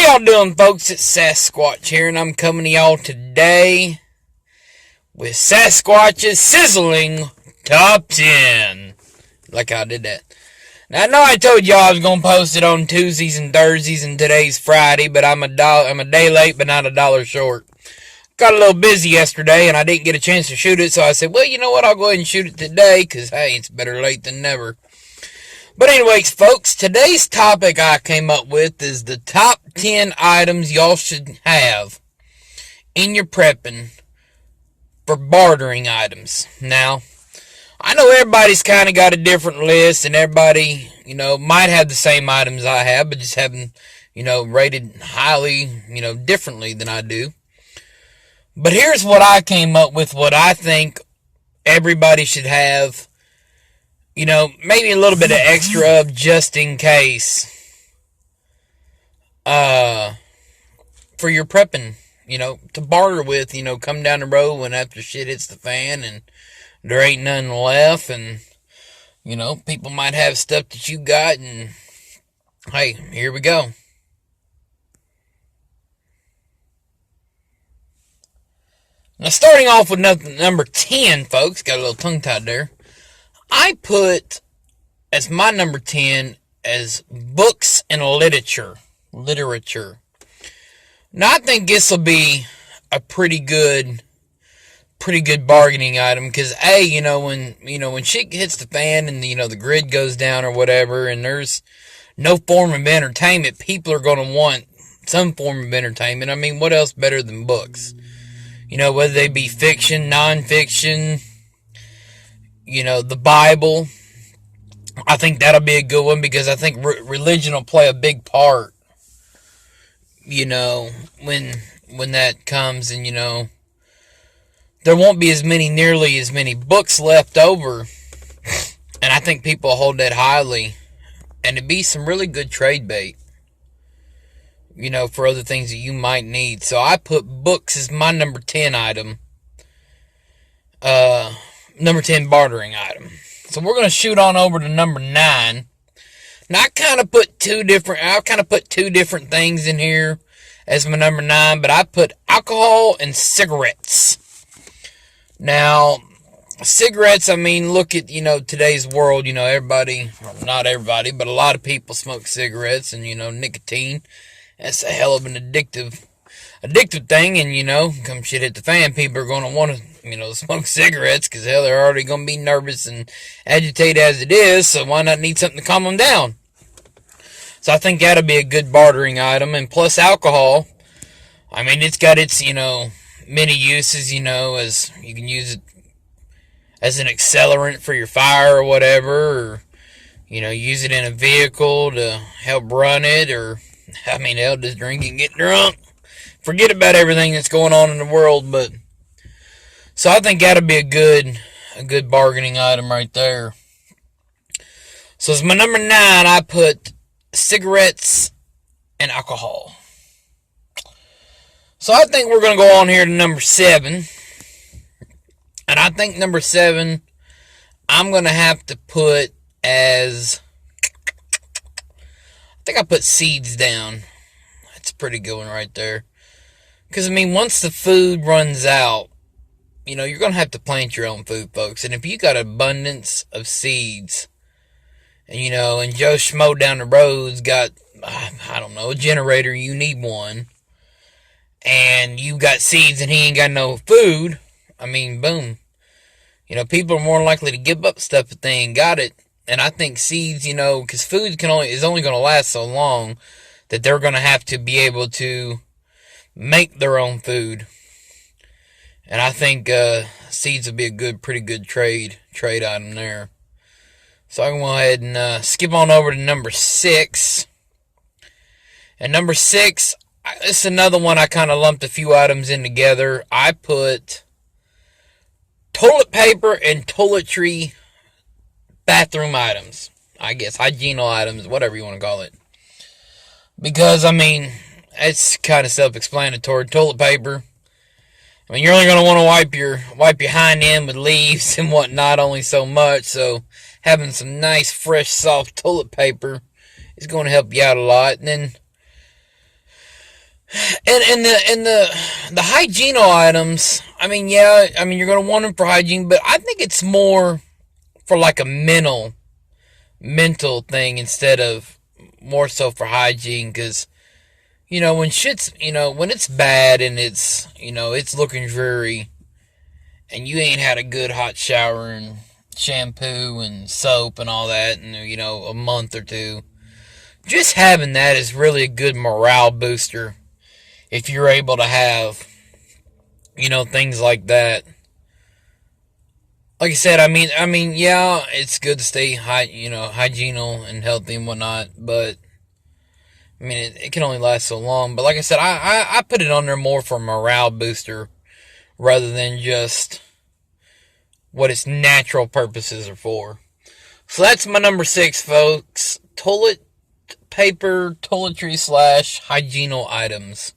y'all doing, folks? It's Sasquatch here, and I'm coming to y'all today with Sasquatch's Sizzling Top 10. Like how I did that. Now, I know I told y'all I was going to post it on Tuesdays and Thursdays, and today's Friday, but I'm a day late, but not a dollar short. Got a little busy yesterday, and I didn't get a chance to shoot it, so I said, well, you know what, I'll go ahead and shoot it today, because, hey, it's better late than never. But anyways, folks, today's topic I came up with is the top 10 items y'all should have in your prepping for bartering items. Now, I know everybody's kind of got a different list, and everybody, might have the same items I have, but just have them, rated highly, differently than I do. But here's what I came up with, what I think everybody should have. Maybe a little bit of extra of just in case. For your prepping, to barter with, come down the road when after shit hits the fan and there ain't nothing left, and, people might have stuff that you got, and, hey, here we go. Now, starting off with number 10, folks, got a little tongue-tied there. I put as my number 10 as books and literature. Now, I think this will be a pretty good bargaining item, because when shit hits the fan and the grid goes down or whatever, and there's no form of entertainment, people are going to want some form of entertainment. I mean, what else better than books? Whether they be fiction, non-fiction, the Bible. I think that'll be a good one, because I think religion will play a big part, when that comes, and, there won't be nearly as many books left over, and I think people hold that highly, and it'd be some really good trade bait, for other things that you might need. So I put books as my number 10 item, number 10 bartering item. So we're going to shoot on over to number 9. Now, I kind of put two different things in here as my number 9, but I put alcohol and cigarettes. Now, cigarettes, I mean, look at, today's world, everybody, well, not everybody, but a lot of people smoke cigarettes, and, nicotine, that's a hell of an addictive thing, and, come shit hit the fan, people are going to want to, smoke cigarettes, because, hell, they're already going to be nervous and agitated as it is, so why not need something to calm them down? So I think that'll be a good bartering item. And plus alcohol, I mean, it's got its, many uses, as you can use it as an accelerant for your fire or whatever, or, use it in a vehicle to help run it, or, I mean, hell, just drink and get drunk. Forget about everything that's going on in the world, but, so I think that'll be a good bargaining item right there. So as my number 9, I put cigarettes and alcohol. So I think we're going to go on here to number 7. And I think number 7, I'm going to have to put as, I think I put seeds down. That's a pretty good one right there. Because, I mean, once the food runs out, you're going to have to plant your own food, folks. And if you got abundance of seeds, and, and Joe Schmo down the road's got, I don't know, a generator, you need one, and you got seeds and he ain't got no food, I mean, boom. People are more likely to give up stuff if they ain't got it. And I think seeds, because food is only going to last so long, that they're going to have to be able to make their own food. And I think seeds would be a pretty good trade item there. So I can go ahead and skip on over to number 6. And number 6, this is another one I kind of lumped a few items in together. I put toilet paper and toiletry bathroom items. I guess hygienal items, whatever you want to call it. Because, I mean, it's kind of self-explanatory. Toilet paper, I mean, you're only going to want to wipe your hind end with leaves and whatnot, only so much. So having some nice, fresh, soft toilet paper is going to help you out a lot. And then And the hygienal items. I mean, yeah. I mean, you're gonna want them for hygiene, but I think it's more for like a mental thing instead of more so for hygiene. Because when shit's when it's bad and it's looking dreary, and you ain't had a good hot shower and shampoo and soap and all that in a month or two. Just having that is really a good morale booster if you're able to have things like that. Like I said, yeah, it's good to stay hygienical and healthy and whatnot, but I mean, it can only last so long. But like I said, I put it on there more for a morale booster rather than just what its natural purposes are for. So that's my number 6, folks. Toilet paper, toiletry / hygienal items.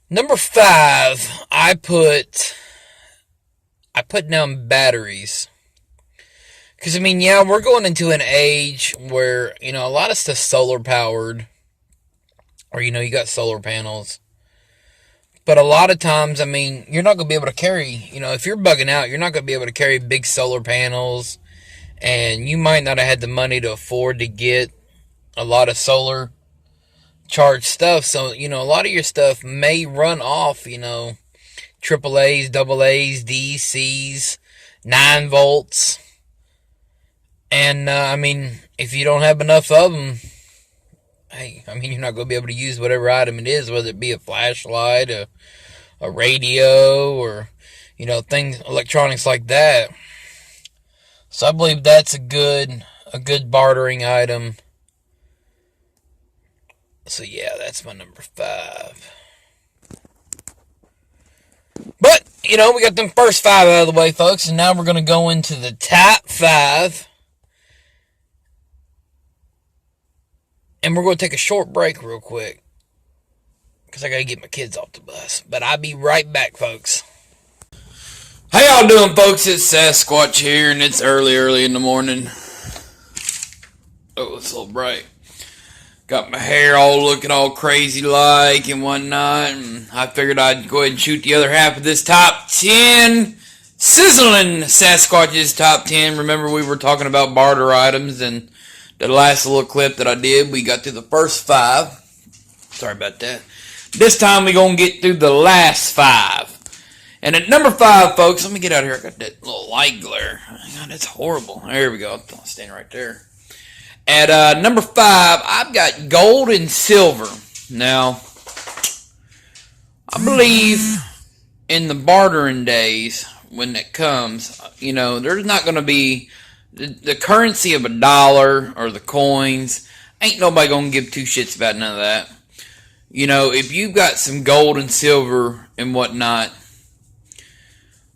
Number 5, I put down batteries. Because, I mean, yeah, we're going into an age where, a lot of stuff's solar powered. Or, you got solar panels. But a lot of times, I mean, you're not going to be able to carry, if you're bugging out, you're not going to be able to carry big solar panels. And you might not have had the money to afford to get a lot of solar charged stuff. So, a lot of your stuff may run off, triple A's, double A's, D's, C's, 9 volts. And, I mean, if you don't have enough of them, hey, I mean, you're not going to be able to use whatever item it is, whether it be a flashlight, a radio, or, things, electronics like that. So I believe that's a good bartering item. So yeah, that's my number 5. But, we got them first 5 out of the way, folks, and now we're going to go into the top 5. And we're going to take a short break real quick, because I got to get my kids off the bus. But I'll be right back, folks. How y'all doing, folks? It's Sasquatch here, and it's early in the morning. Oh, it's a little bright. Got my hair all looking all crazy like and whatnot, and I figured I'd go ahead and shoot the other half of this top 10. Sizzling Sasquatch's top 10. Remember, we were talking about barter items, and the last little clip that I did, we got to the first 5. Sorry about that. This time we're going to get through the last 5. And at number 5, folks, let me get out of here. I got that little light glare. God, that's horrible. There we go. I'll stand right there. At number 5, I've got gold and silver. Now, I believe in the bartering days, when it comes, there's not going to be the currency of $1 or the coins. Ain't nobody going to give 2 shits about none of that. If you've got some gold and silver and whatnot,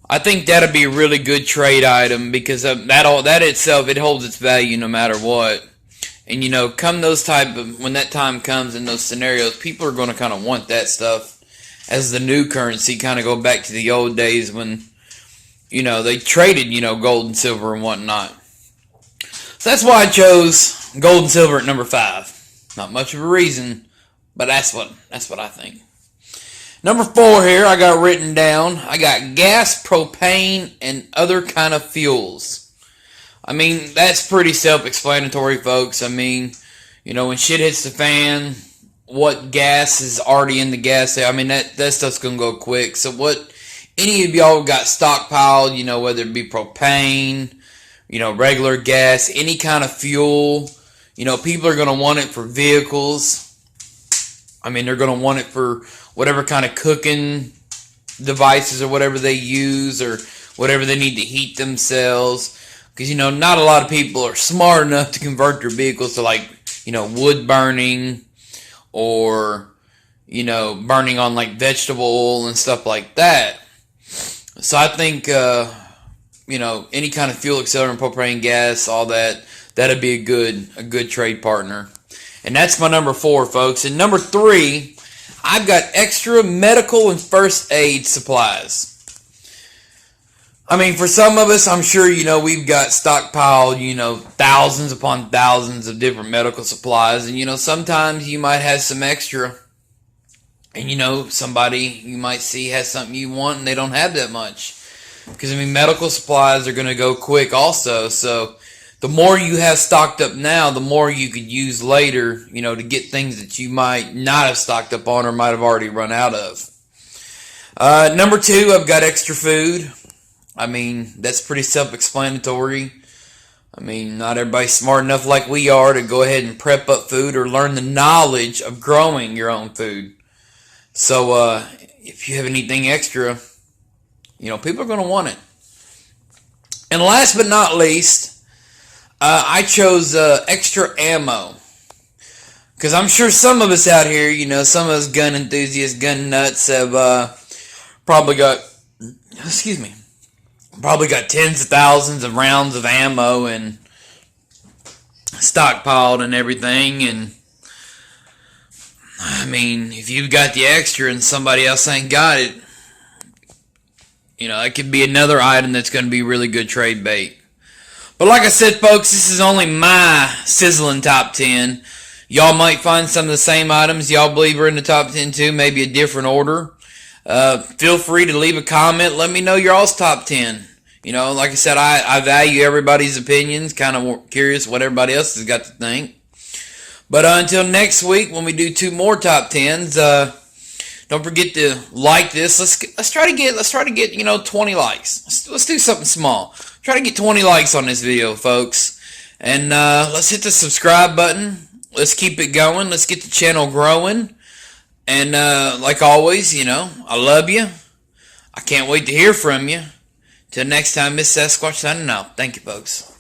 I think that'd be a really good trade item, because that itself, it holds its value no matter what. And come when that time comes in those scenarios, people are going to kind of want that stuff as the new currency. Kind of go back to the old days when they traded gold and silver and whatnot. So that's why I chose gold and silver at number 5. Not much of a reason, but that's what I think. Number 4 here, I got written down. I got gas, propane, and other kind of fuels. I mean, that's pretty self-explanatory, folks. I mean, when shit hits the fan, what gas is already in the gas, I mean, that stuff's going to go quick. So what any of y'all got stockpiled, whether it be propane, regular gas, any kind of fuel, people are going to want it for vehicles. I mean, they're going to want it for whatever kind of cooking devices or whatever they use, or whatever they need to heat themselves. Because, not a lot of people are smart enough to convert their vehicles to wood burning, or, burning on vegetable oil and stuff like that. So I think, any kind of fuel, accelerant, propane, gas, all that'd be a good trade partner. And that's my number 4, folks. And number 3, I've got extra medical and first aid supplies. I mean, for some of us, I'm sure, we've got stockpiled, thousands upon thousands of different medical supplies. And, sometimes you might have some extra. And, somebody you might see has something you want and they don't have that much. Because, I mean, medical supplies are going to go quick also. So, the more you have stocked up now, the more you could use later, to get things that you might not have stocked up on or might have already run out of. Number 2, I've got extra food. I mean, that's pretty self-explanatory. I mean, not everybody's smart enough like we are to go ahead and prep up food or learn the knowledge of growing your own food. So, if you have anything extra, people are going to want it. And last but not least, I chose extra ammo. Because I'm sure some of us out here, some of us gun enthusiasts, gun nuts have probably got tens of thousands of rounds of ammo and stockpiled and everything. And I mean, if you've got the extra and somebody else ain't got it, it could be another item that's going to be really good trade bait. But like I said, folks, this is only my Sizzling top 10. Y'all might find some of the same items y'all believe are in the top 10 too, maybe a different order. Feel free to leave a comment. Let me know your all's top 10. Like I said, I value everybody's opinions. Kind of curious what everybody else has got to think. But until next week when we do 2 more top 10s, don't forget to like this. Let's try to get 20 likes. Let's do something small. Try to get 20 likes on this video, folks. And let's hit the subscribe button. Let's keep it going. Let's get the channel growing. And like always, I love you. I can't wait to hear from you. Till next time, Miss Sasquatch signing out. Thank you, folks.